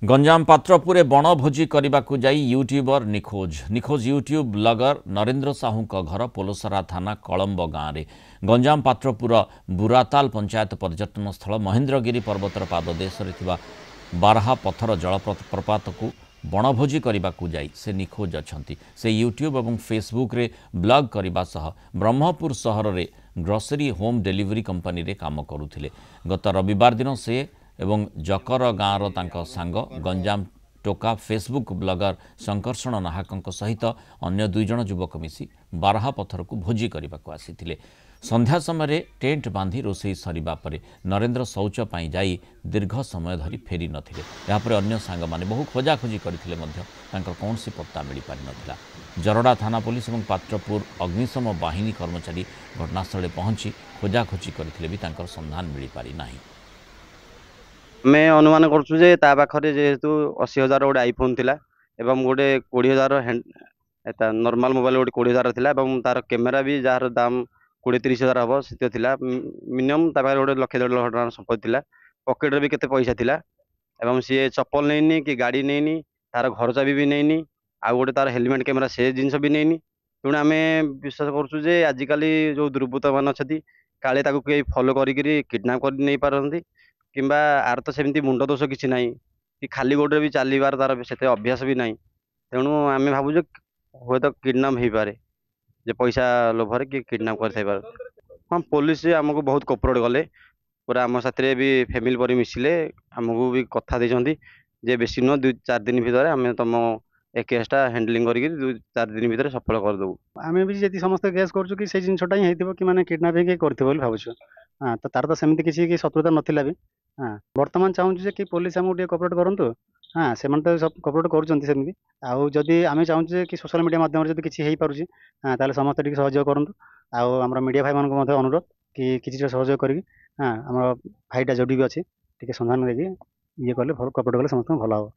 गंजाम पात्रपुरे बणभोजी करने जाई यूट्यूबर निखोज यूट्यूब ब्लगर नरेंद्र साहू घर पोलोसरा थाना कलम्ब गाँव में गंजाम पात्रपुर बुराताल पंचायत पर्यटन स्थल महेन्द्रगिरी पर्वतर पाददेश बारहा पत्थर जलप्रपात को बणभोजी करने जाई से निखोज अच्छा से यूट्यूब और फेसबुक रे ब्लॉग करने सह ब्रह्मपुर सहर में ग्रोसरी होम डिलीवरी कंपनी रे काम करुथिले। गत रविवार दिन से एवं जकर गाँवर तांको सांग गंजाम टोका फेसबुक ब्लगर शंकर्षण नाहक सहित अन्य दुई जन युवक मिसी बारहा पत्थर को भोजी करने को आसीथिले। संध्या समय टेंट बांधी रोसई सरिबा परे नरेंद्र शौच पाई जाई दीर्घ समय धरी फेरी नथिले। यापर अन्य सांग माने बहु खोजाखोजी करथिले मध्य तांकर कौनसी पत्ता मिल पारि नथिला। जरडा थाना पुलिस और पात्रपुर अग्निशम बाहिनी कर्मचारी घटनास्थल पहुंची खोजाखोजी करथिले भी तांकर संधान मिल पारि नाही। मैं अनुमान करछु जे ता पाखरे जेहेतु 80,000 गोटे आईफोन थिला एवं गोटे 20,000 एता नॉर्मल मोबाइल गोटे 20,000 थिला एवं तार कैमेरा भी जार दाम 20-30,000 हबो सेते थिला। मिनिमम ता पाखरे गोटे 1,00,000 टका संपत्ति थिला। पॉकेट रे भी केते पैसा थिला एवं सी चप्पल नैनी कि गाड़ी नैनी तार घर चाबी भी नैनी आ गोटे तार हेलमेट कैमेरा से जिनस भी नैनी। तेणु आमे विश्वास करछु जे आजिकाली जो दुर्बृत्त मान अछथि काले ताकू के फॉलो करी किडनैप कर नै पारंती किंबा आर तो सेमती मुंड दोष किसी ना कि खाली गोटे भी चलबार तार से अभ्यास भी ना। तेणु आम भावुँ हे तो किडनाप हो पारे जे पैसा लोभर कि किडनाप कर। हाँ पुलिस आमको बहुत कोपरेट कले पूरा आम साथी भी फैमिली पर मिसिले आमको भी कथा देते जे बेसी नुह 2-4 दिन भितर आम तुम ए केसटा हैंडलिंग करके 2-4 दिन भितर सफल करदेबू। आम भी जी समस्त गैस करूँ कि से जिनटा ही कि मैंने किडनापिंग कर भावुँ। हाँ तो तार तो सेमती किसी शत्रुता नाला भी। हाँ बर्तमान चाहूँ कि पुलिस आमको टे कोपरेट करूँ। हाँ से तो सब कोपरेट करमती आदि आम चाहूँ कि सोशल मीडिया माध्यम से किसी हो पारे हाँ ताले समस्त टे सहयोग करूँ। आम मीडिया भाई मान अनुरोध कि किसी सहयोग करी हाँ आम भाईटा जोड़ी भी अच्छी टे संधान देखिए ये कले कोपरेट कले समस्त भल हम।